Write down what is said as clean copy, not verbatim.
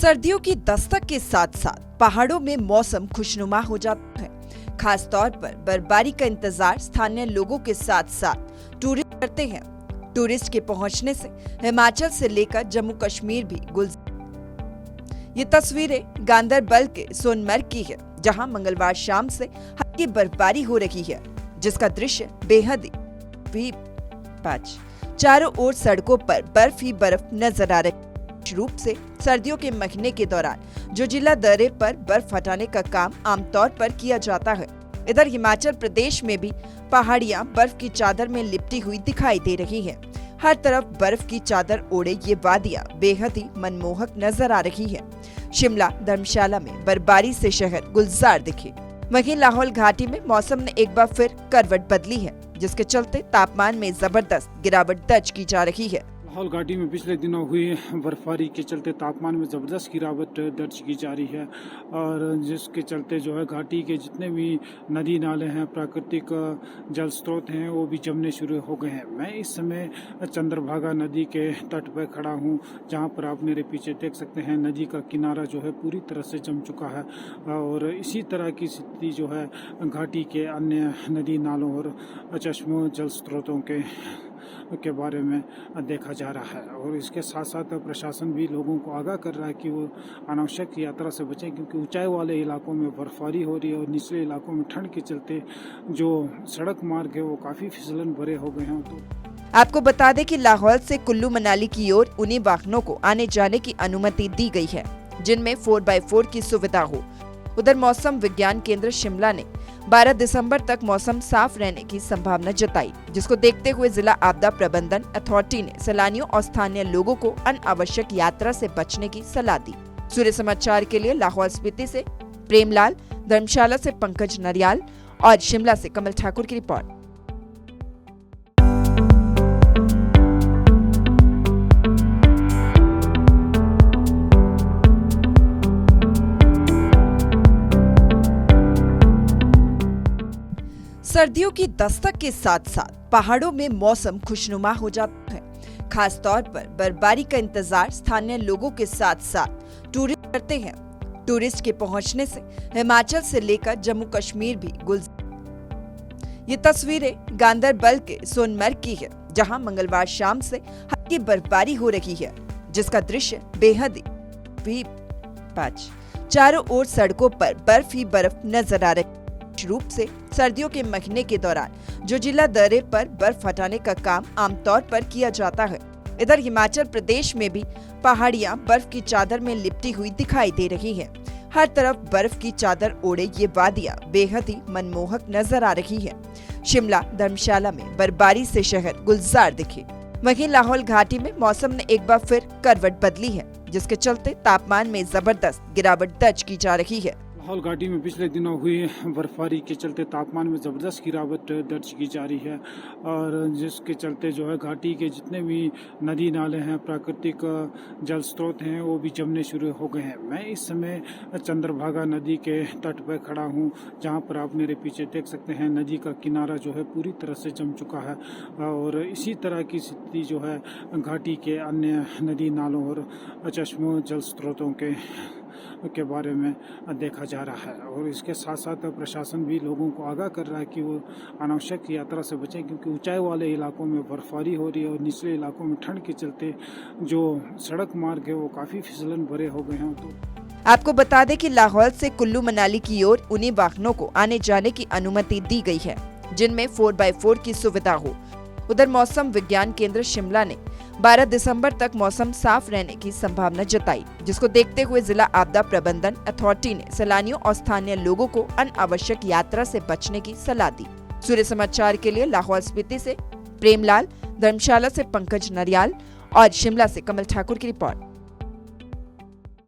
सर्दियों की दस्तक के साथ साथ पहाड़ों में मौसम खुशनुमा हो जाता है। खास तौर पर बर्फबारी का इंतजार स्थानीय लोगों के साथ साथ टूरिस्ट करते हैं। टूरिस्ट के पहुंचने से हिमाचल से लेकर जम्मू कश्मीर भी गुलजार। ये तस्वीरें गांदरबल के सोनमर्ग की है, जहां मंगलवार शाम से हल्की बर्फबारी हो रही है, जिसका दृश्य बेहद ही चारों ओर सड़कों पर बर्फ ही बर्फ नजर आ रही है। रूप से सर्दियों के महीने के दौरान जो जिला दर्रे पर बर्फ हटाने का काम आमतौर पर किया जाता है, इधर हिमाचल प्रदेश में भी पहाड़ियां बर्फ की चादर में लिपटी हुई दिखाई दे रही हैं। हर तरफ बर्फ की चादर ओढ़े ये वादियां बेहद ही मनमोहक नजर आ रही है। शिमला, धर्मशाला में बर्फबारी से शहर गुलजार दिखे। वहीं लाहौल घाटी में मौसम ने एक बार फिर करवट बदली है, जिसके चलते तापमान में जबरदस्त गिरावट दर्ज की जा रही है। लाहौल घाटी में पिछले दिनों हुई बर्फबारी के चलते तापमान में ज़बरदस्त गिरावट दर्ज की जा रही है, और जिसके चलते जो है घाटी के जितने भी नदी नाले हैं, प्राकृतिक जल स्रोत हैं, वो भी जमने शुरू हो गए हैं। मैं इस समय चंद्रभागा नदी के तट पर खड़ा हूँ, जहाँ पर आप मेरे पीछे देख सकते हैं नदी का किनारा जो है पूरी तरह से जम चुका है। और इसी तरह की स्थिति जो है घाटी के अन्य नदी नालों और चश्मों जल स्रोतों के बारे में देखा जा रहा है। और इसके साथ साथ प्रशासन भी लोगों को आगाह कर रहा है कि वो अनावश्यक यात्रा से बचें, क्योंकि ऊंचाई वाले इलाकों में बर्फबारी हो रही है और निचले इलाकों में ठंड के चलते जो सड़क मार्ग है वो काफ़ी फिसलन भरे हो गए हैं। तो आपको बता दें कि लाहौल से कुल्लू मनाली की ओर उन्हीं वाहनों को आने जाने की अनुमति दी गई है जिनमें 4x4 की सुविधा हो। उधर मौसम विज्ञान केंद्र शिमला ने 12 दिसंबर तक मौसम साफ रहने की संभावना जताई, जिसको देखते हुए जिला आपदा प्रबंधन अथॉरिटी ने सैलानियों और स्थानीय लोगों को अनावश्यक यात्रा से बचने की सलाह दी। सूर्य समाचार के लिए लाहौल स्पीति से प्रेमलाल, धर्मशाला से पंकज नरियाल और शिमला से कमल ठाकुर की रिपोर्ट। सर्दियों की दस्तक के साथ साथ पहाड़ों में मौसम खुशनुमा हो जाता है। खास तौर पर बर्फबारी का इंतजार स्थानीय लोगों के साथ साथ टूरिस्ट करते हैं। टूरिस्ट के पहुंचने से हिमाचल से लेकर जम्मू कश्मीर भी गुलजार। ये तस्वीरें गांदरबल के सोनमर्ग की है, जहां मंगलवार शाम से हल्की बर्फबारी हो रही है, जिसका दृश्य बेहद ही चारों ओर सड़कों पर बर्फ ही बर्फ नजर आ रही है। रूप से सर्दियों के महीने के दौरान जो जिला दर्रे पर बर्फ हटाने का काम आमतौर पर किया जाता है, इधर हिमाचल प्रदेश में भी पहाड़ियां बर्फ की चादर में लिपटी हुई दिखाई दे रही हैं। हर तरफ बर्फ की चादर ओढ़े ये वादियां बेहद ही मनमोहक नजर आ रही है। शिमला, धर्मशाला में बर्फबारी से शहर गुलजार दिखे। वहीं लाहौल घाटी में मौसम ने एक बार फिर करवट बदली है, जिसके चलते तापमान में जबरदस्त गिरावट दर्ज की जा रही है। लाहौल घाटी में पिछले दिनों हुई बर्फबारी के चलते तापमान में ज़बरदस्त गिरावट दर्ज की जा रही है, और जिसके चलते जो है घाटी के जितने भी नदी नाले हैं, प्राकृतिक जल स्रोत हैं, वो भी जमने शुरू हो गए हैं। मैं इस समय चंद्रभागा नदी के तट पर खड़ा हूँ, जहाँ पर आप मेरे पीछे देख सकते हैं नदी का किनारा जो है पूरी तरह से जम चुका है। और इसी तरह की स्थिति जो है घाटी के अन्य नदी नालों और चश्मों जल स्रोतों के बारे में देखा जा रहा है। और इसके साथ साथ प्रशासन भी लोगों को आगाह कर रहा है कि वो अनावश्यक यात्रा से बचें, क्योंकि ऊंचाई वाले इलाकों में बर्फबारी हो रही है और निचले इलाकों में ठंड के चलते जो सड़क मार्ग है वो काफ़ी फिसलन भरे हो गए हैं। तो आपको बता दें कि लाहौल से कुल्लू मनाली की ओर उन्हीं वाहनों को आने जाने की अनुमति दी गई है जिनमें 4x4 की सुविधा हो। उधर मौसम विज्ञान केंद्र शिमला ने 12 दिसंबर तक मौसम साफ रहने की संभावना जताई, जिसको देखते हुए जिला आपदा प्रबंधन अथॉरिटी ने सैलानियों और स्थानीय लोगों को अनावश्यक यात्रा से बचने की सलाह दी। सूर्य समाचार के लिए लाहौल स्पीति से प्रेमलाल, धर्मशाला से पंकज नरियाल और शिमला से कमल ठाकुर की रिपोर्ट।